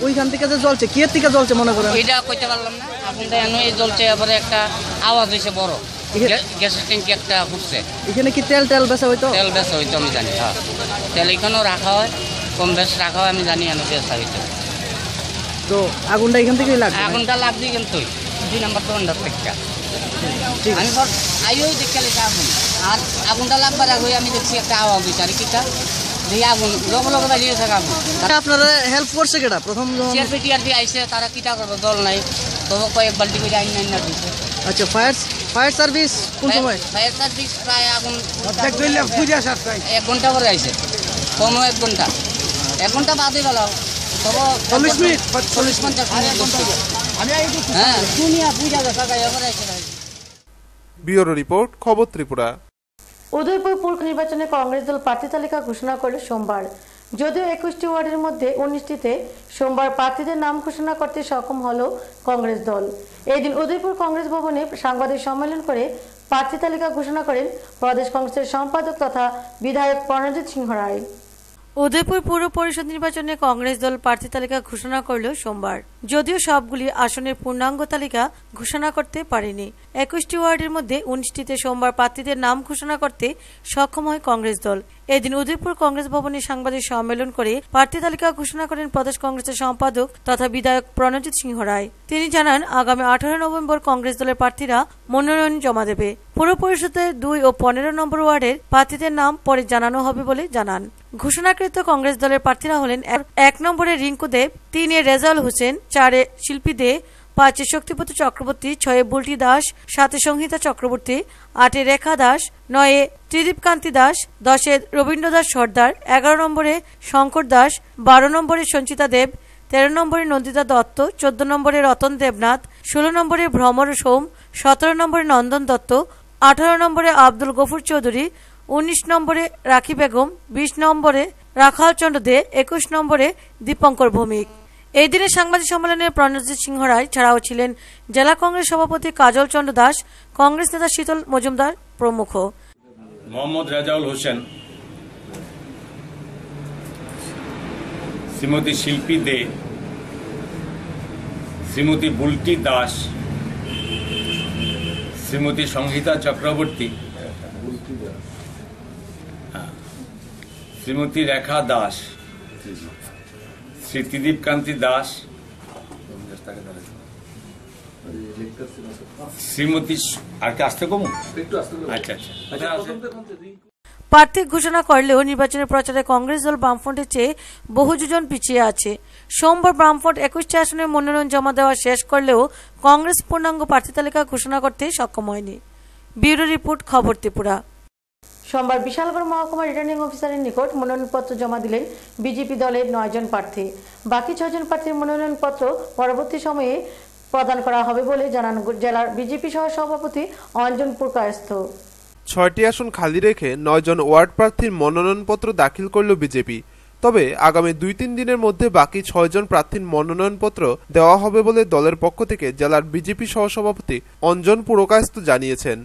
ওইখান থেকে যে জ্বলছে, কি থেকে জ্বলছে মনে করেন? এটা কইতে পারলাম না। আগুনটা এনে জ্বলছে, এবারে একটা আওয়াজ হয়েছে বড়, গ্যাসের ট্যাঙ্কি একটা ফুটছে। এখানে কি তেল বেচা হইতো? তেল বেচা হইতো আমি জানি। হ্যাঁ, তেল এখানেও রাখা হয়, কম বেশ রাখা হয়, আমি জানি এনে বেচা হইতো। তো আগুনটা এখান থেকেই লাগছে? আগুনটা লাগছে কিন্তু 2 নম্বর দোকানটার থেকে। আমি আইও দেখে আগুন, আর আগুনটা লাগবার আগে আমি দেখছি একটা আওয়াজ হয়েছে, আর কিটা দিয়ে আগুন লগে বাজিয়ে থাকে আগুন। আপনারা হেল্প করছে কেটা? প্রথম সিআরপিটিআর দিয়ে আইসে, তারা কিটা করবে, জল নাই, তবু কয়েক বালতি করে আইন না দিচ্ছে। আচ্ছা, ফায়ার সার্ভিস কোন সময়? ফায়ার সার্ভিস প্রায় আগুন পূজা সার প্রায় 1 ঘন্টা পরে আইছে, কম 1 ঘন্টা, 1 ঘন্টা বাদে গেল, তবে 40 মিনিট 40-50 মিনিট। হ্যাঁ, দুনিয়া পূজা দেখা যায় এবারে আইছে। ব্যুরো রিপোর্ট, খবর ত্রিপুরা। উদয়পুর পুর নির্বাচনে কংগ্রেস দল প্রার্থী তালিকা ঘোষণা করল সোমবার। যদিও 21টি ওয়ার্ডের মধ্যে 19টিতে সোমবার প্রার্থীদের নাম ঘোষণা করতে সক্ষম হল কংগ্রেস দল। এই দিন উদয়পুর কংগ্রেস ভবনে সাংবাদিক সম্মেলন করে প্রার্থী তালিকা ঘোষণা করেন প্রদেশ কংগ্রেসের সম্পাদক তথা বিধায়ক প্রণজিৎ সিংহ রায়। উদয়পুর পৌর পরিষদ নির্বাচনে কংগ্রেস দল প্রার্থী তালিকা ঘোষণা করল সোমবার। যদিও সবগুলি আসনের পূর্ণাঙ্গ তালিকা ঘোষণা করতে পারেনি। 21টি ওয়ার্ডের মধ্যে 19টিতে সোমবার প্রার্থীদের নাম ঘোষণা করতে সক্ষম হয় কংগ্রেস দল। এদিন উদয়পুর কংগ্রেস ভবনে সাংবাদিক সম্মেলন করে প্রার্থী তালিকা ঘোষণা করেন প্রদেশ কংগ্রেসের সম্পাদক তথা বিধায়ক প্রণজিৎ সিংহ রায়। তিনি জানান, আগামী 18 নভেম্বর কংগ্রেস দলের প্রার্থীরা মনোনয়ন জমা দেবে। পৌর পরিষদের 2 ও 15 নম্বর ওয়ার্ডের প্রার্থীদের নাম পরে জানানো হবে বলে জানান। ঘোষণাকৃত কংগ্রেস দলের প্রার্থীরা হলেন 1 নম্বরে রিঙ্কু দেব, 3 রেজাউল হোসেন, 4 শিল্পী দে, 5 শক্তিপতি চক্রবর্তী, 6 বুলটি দাস, 7 সংহিতা চক্রবর্তী, 8 রেখা দাস, 9 ত্রিদীপ কান্তি দাস, 10 রবীন্দ্র দাস সর্দার, 11 নম্বরে শঙ্কর দাস, 12 নম্বরে সঞ্চিতা দেব, 13 নম্বরে নন্দিতা দত্ত, 14 নম্বরে রতন দেবনাথ, 16 নম্বরে ভ্রমর সোম, 17 নম্বরে নন্দন দত্ত, 18 নম্বরে আব্দুল গফুর চৌধুরী, 19 নম্বরে রাখি বেগম, 20 নম্বরে রাখাল চন্দ্র দে, 21 নম্বরে দীপঙ্কর ভৌমিক। এই দিনের সাংবাদিক সম্মেলনে প্রণজিৎ সিংহ রায় ছাড়াও ছিলেন জেলা কংগ্রেস সভাপতি কাজল চন্দ্র দাস, কংগ্রেস নেতা শীতল মজুমদার প্রমুখ। মোহাম্মদ রেজাউল হোসেন, শ্রীমতী শিল্পী দে, শ্রীমতী বুলটি দাস, শ্রীমতী সংহিতা চক্রবর্তী, শ্রীমতী রেখা দাস, শ্রী ত্রিদীপ কান্তি দাস, শ্রীমতী আর কি আসতে কম আচ্ছা প্রার্থী ঘোষণা করলেও নির্বাচনের প্রচারে কংগ্রেস দল বামফ্রন্টের চেয়ে বহু যোজন পিছিয়ে আছে। সোমবার বামফ্রন্ট 21টি আসনের মনোনয়ন জমা দেওয়া শেষ করলেও কংগ্রেস পূর্ণাঙ্গ প্রার্থী তালিকা ঘোষণা করতে সক্ষম হয়নি। ব্যুরো রিপোর্ট, খবর ত্রিপুরা। সোমবার বিশালগড় মহকুমা রিটার্নিং অফিসারের নিকট মনোনয়নপত্র জমা দিলেন বিজেপি দলের 9 জন প্রার্থী। বাকি 6 জন প্রার্থীর মনোনয়নপত্র পরবর্তী সময়ে প্রদান করা হবে বলে জানান জেলার বিজেপি সহ সভাপতি অঞ্জন পুরকায়স্থ। 6টি আসন খালি রেখে 9 জন ওয়ার্ড প্রার্থীর মনোনয়নপত্র দাখিল করল বিজেপি। তবে আগামী 2-3 দিনের মধ্যে বাকি 6 জন প্রার্থীর মনোনয়নপত্র দেওয়া হবে বলে দলের পক্ষ থেকে জেলার বিজেপি সহ সভাপতি অঞ্জন পুরকায়স্থ জানিয়েছেন।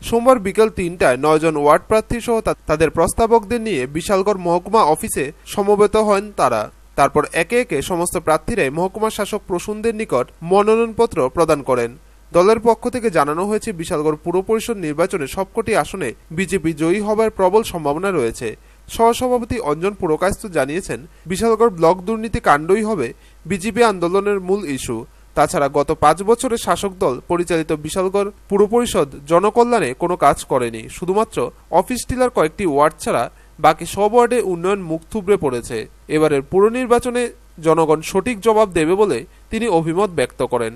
সোমবার বিকেল 3টায় 9 জন ওয়ার্ড প্রার্থী সহ তাদের প্রস্তাবকদের নিয়ে বিশালগড় মহকুমা অফিসে সমবেত হন তারা। তারপর একে একে সমস্ত প্রার্থীরাই মহকুমা শাসক প্রসূনদের নিকট মনোনয়নপত্র প্রদান করেন। দলের পক্ষ থেকে জানানো হয়েছে, বিশালগড় পুর পরিষদ নির্বাচনে সবকটি আসনে বিজেপি জয়ী হবার প্রবল সম্ভাবনা রয়েছে। সহসভাপতি অঞ্জন পুরকায়স্থ জানিয়েছেন, বিশালগড় ব্লক দুর্নীতি কাণ্ডই হবে বিজেপি আন্দোলনের মূল ইস্যু। তাছাড়া গত 5 বছরের শাসক দল পরিচালিত বিশালগড় পুর পরিষদ জনকল্যাণে কোনো কাজ করেনি। শুধুমাত্র অফিস টিলার কয়েকটি ওয়ার্ড ছাড়া বাকি সব ওয়ার্ডে উন্নয়ন মুখ থুবড়ে পড়েছে। এবারের পুর নির্বাচনে জনগণ সঠিক জবাব দেবে বলে তিনি অভিমত ব্যক্ত করেন।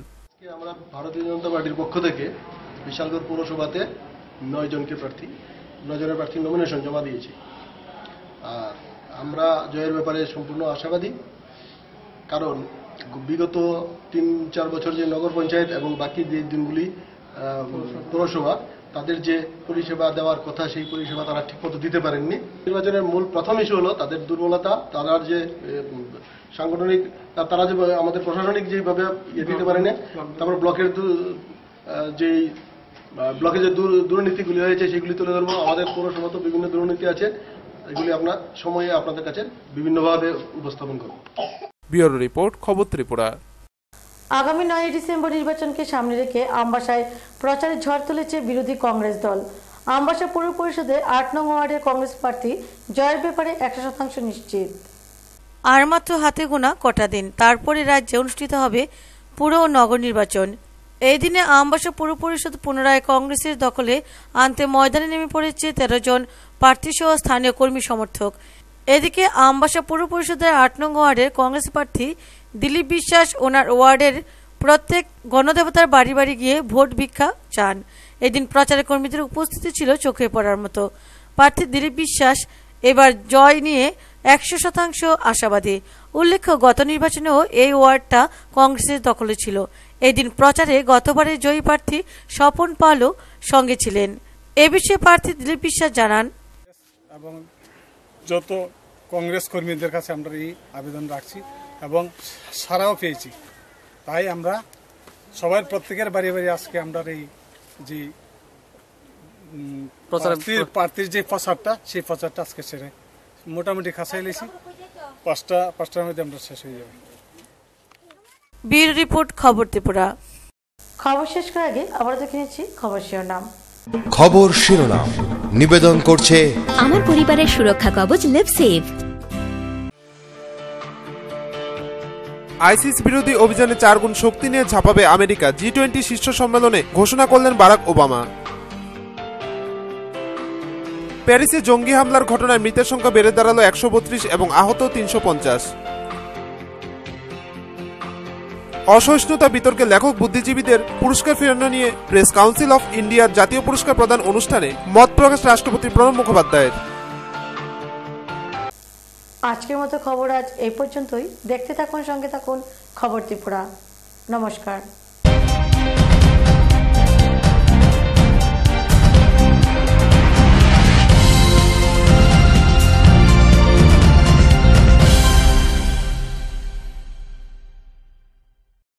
আমরা ভারতীয় জনতা পার্টির পক্ষ থেকে বিশালগড় পৌরসভাতে 9 জনকে প্রার্থী 9 জনের প্রার্থী নমিনেশন জমা দিয়েছি। আর আমরা জয়ের ব্যাপারে সম্পূর্ণ আশাবাদী, কারণ বিগত 3-4 বছর যে নগর পঞ্চায়েত এবং বাকি যে দিনগুলি পৌরসভা তাদের যে পরিষেবা দেওয়ার কথা সেই পরিষেবা তারা ঠিকমতো দিতে পারেননি। নির্বাচনের মূল প্রথম ইস্যু হলো তাদের দুর্বলতা, তারা যে সাংগঠনিক, তারা যে আমাদের প্রশাসনিক যেভাবে দিতে পারেনি। তারপর ব্লকের যেই ব্লকে যে দুর্নীতিগুলি হয়েছে সেগুলি তুলে ধরবো। আমাদের পৌরসভা তো বিভিন্ন দুর্নীতি আছে, এগুলি আপনার সময়ে আপনাদের কাছে বিভিন্নভাবে উপস্থাপন করব। ব্যুরো রিপোর্ট, খবর ত্রিপুরা। আগামী 9 ডিসেম্বর নির্বাচনকে সামনে রেখে আমবাসায় প্রচারে ঝড় তুলেছে বিরোধী কংগ্রেস দল। আমবাসা পৌর পরিষদের 8 নং ওয়ার্ডের কংগ্রেস প্রার্থী জয়ের ব্যাপারে 100% নিশ্চিত। আর মাত্র হাতে গোনা কটা দিন, তারপরে রাজ্যে অনুষ্ঠিত হবে পুর ও নগর নির্বাচন। এই দিনে আমবাসা পৌর পরিষদ পুনরায় কংগ্রেসের দখলে আনতে ময়দানে নেমে পড়েছে 13 জন প্রার্থী সহ স্থানীয় কর্মী সমর্থক। এদিকে আমবাসা পৌর পরিষদের 8 নং ওয়ার্ডের কংগ্রেস প্রার্থী দিলীপ বিশ্বাস ওনার ওয়ার্ডের প্রত্যেক গণদেবতার বাড়ি বাড়ি গিয়ে ভোট ভিক্ষা চান। এদিন প্রচারে কর্মীদের উপস্থিতি ছিল চোখে পড়ার মতো। প্রার্থী দিলীপ বিশ্বাস এবার জয় নিয়ে 100% আশাবাদী। উল্লেখ্য, গত নির্বাচনেও এই ওয়ার্ডটা কংগ্রেসের দখলে ছিল। এদিন প্রচারে গতবারের জয়ী প্রার্থী স্বপন পালও সঙ্গে ছিলেন। এ বিষয়ে প্রার্থী দিলীপ বিশ্বাস জানান, এবং যত কংগ্রেস কর্মীদের কাছে আমরা এই আবেদন রাখছি এবং সারাও পেয়েছি। তাই আমরা সবার প্রত্যেকের বাড়ি বাড়ি আজকে আমরা এই যে প্রার্থীর যে প্রচারটা, সেই প্রচারটা আজকে সেরে মোটামুটি খাসাই লেছি। 5টার মধ্যে আমরা শেষ হয়ে যাবে। ব্যুরো রিপোর্ট, খবর ত্রিপুরা। খবর শেষ করার আগে আবার দেখে নিচ্ছি খবর শিরোনাম। খবর শিরোনাম নিবেদন করছে আমার পরিবারের সুরক্ষা কবচ লিভসেভ। আইসিস বিরোধী অভিযানে 4 গুণ শক্তি নিয়ে ঝাঁপাবে আমেরিকা, G20 শীর্ষ সম্মেলনে ঘোষণা করলেন বারাক ওবামা। প্যারিসে জঙ্গি হামলার ঘটনায় মৃতের সংখ্যা বেড়ে দাঁড়ালো 132 এবং আহত 350। অসহিষ্ণুতা বিতর্কে লেখক বুদ্ধিজীবীদের পুরস্কার ফেরানো নিয়ে প্রেস কাউন্সিল অফ ইন্ডিয়ার জাতীয় পুরস্কার প্রদান অনুষ্ঠানে মত প্রকাশ রাষ্ট্রপতি প্রণব মুখোপাধ্যায়ের। আজকের মতো খবর আজ এই পর্যন্তই। দেখতে থাকুন, সঙ্গে থাকুন খবর ত্রিপুরা। নমস্কার।